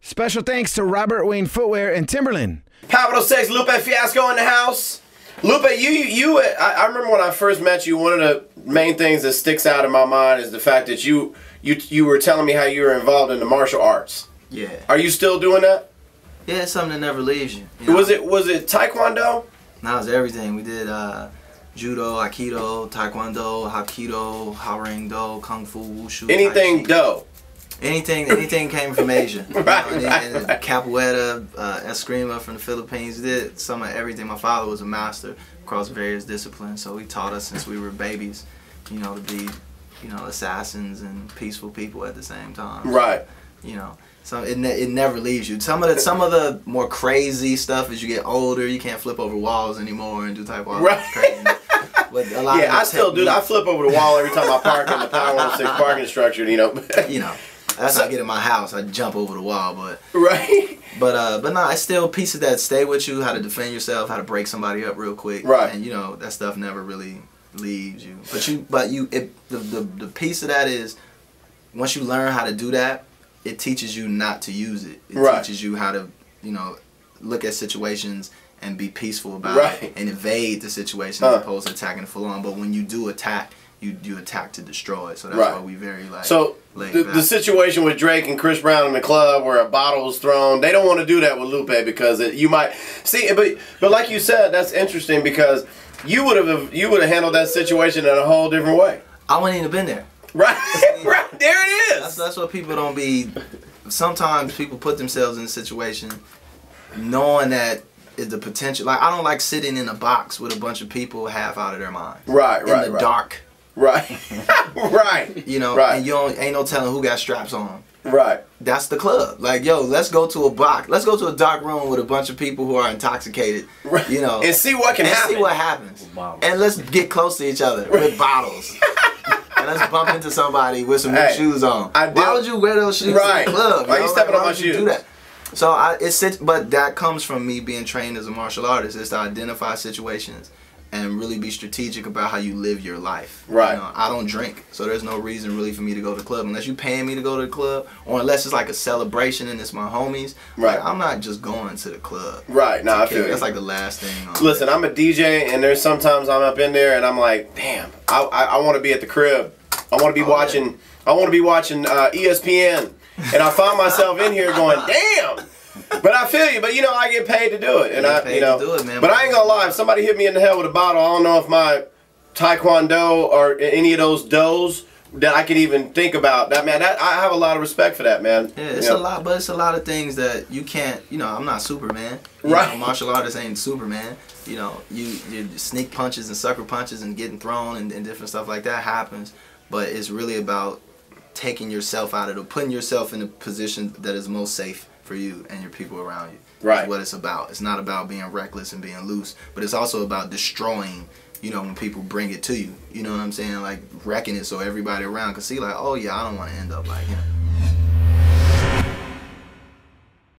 Special thanks to Robert Wayne Footwear and Timberland. Capital 6, Lupe Fiasco in the house. Lupe, I remember when I first met you, one of the main things that sticks out in my mind is the fact that you were telling me how you were involved in the martial arts. Yeah. Are you still doing that? Yeah, it's something that never leaves you. You know? Was it Taekwondo? No, it was everything. We did judo, aikido, taekwondo, hapkido, haring-do, kung fu, wushu. Anything do? Anything came from Asia. Right. Capoeira, eskrima from the Philippines. We did some of everything. My father was a master across various disciplines, so he taught us since we were babies, you know, to be, you know, assassins and peaceful people at the same time. Right. You know, so it never leaves you. Some of the more crazy stuff as you get older, you can't flip over walls anymore and do type of right. crazy. But a lot yeah, I still do. I flip over the wall every time I park in the Power 106 parking structure. You know. You know. That's how I get in my house. I jump over the wall, but right. But no, it's still pieces that stay with you. How to defend yourself, how to break somebody up real quick, right? And you know that stuff never really leaves you. The piece of that is once you learn how to do that, it teaches you not to use it. It right. teaches you how to look at situations and be peaceful about it and evade the situation as opposed to attacking it full on. But when you do attack, you attack to destroy it. So that's why we very So the situation with Drake and Chris Brown in the club where a bottle was thrown, they don't want to do that with Lupe because you might see. But like you said, that's interesting because you would have handled that situation in a whole different way. I wouldn't even have been there. Right, right there it is. That's what people don't be. Sometimes people put themselves in a situation knowing that is the potential. Like I don't like sitting in a box with a bunch of people half out of their mind. Right, in the dark. Right, right. You know, and you ain't no telling who got straps on. Right. That's the club. Like, yo, let's go to a box. Let's go to a dark room with a bunch of people who are intoxicated. Right. You know, and see what can happen. See what happens. Wow. And let's get close to each other with bottles. And let's bump into somebody with some new shoes on. Why would you wear those shoes to the club? Why are you stepping on my shoes? Do that? So but that comes from me being trained as a martial artist, is to identify situations and really be strategic about how you live your life. Right. You know, I don't drink, so there's no reason really for me to go to the club unless you're paying me to go to the club, or unless it's like a celebration and it's my homies. Right. Like, I'm not just going to the club. Right. No, I feel you. That's like the last thing. Listen, I'm a DJ, and there's sometimes I'm up in there and I'm like, damn, I want to be at the crib. I want to be watching. Yeah. I want to be watching ESPN, and I find myself in here going, damn. But I feel you. But you know, I get paid to do it, and I do it, man. But I ain't gonna lie. If somebody hit me in the head with a bottle, I don't know if my Taekwondo or any of those does that I could even think about. That man, I have a lot of respect for that, man. Yeah, it's a lot, but it's a lot of things that you can't. You know, I'm not Superman. Right. You know, martial artists ain't Superman. You know, you sneak punches and sucker punches and getting thrown and different stuff like that happens. But it's really about taking yourself out of it, putting yourself in a position that is most safe for you and your people around you. Right. That's what it's about. It's not about being reckless and being loose, but it's also about destroying, you know, when people bring it to you. You know what I'm saying? Like wrecking it so everybody around can see like, oh yeah, I don't want to end up like him.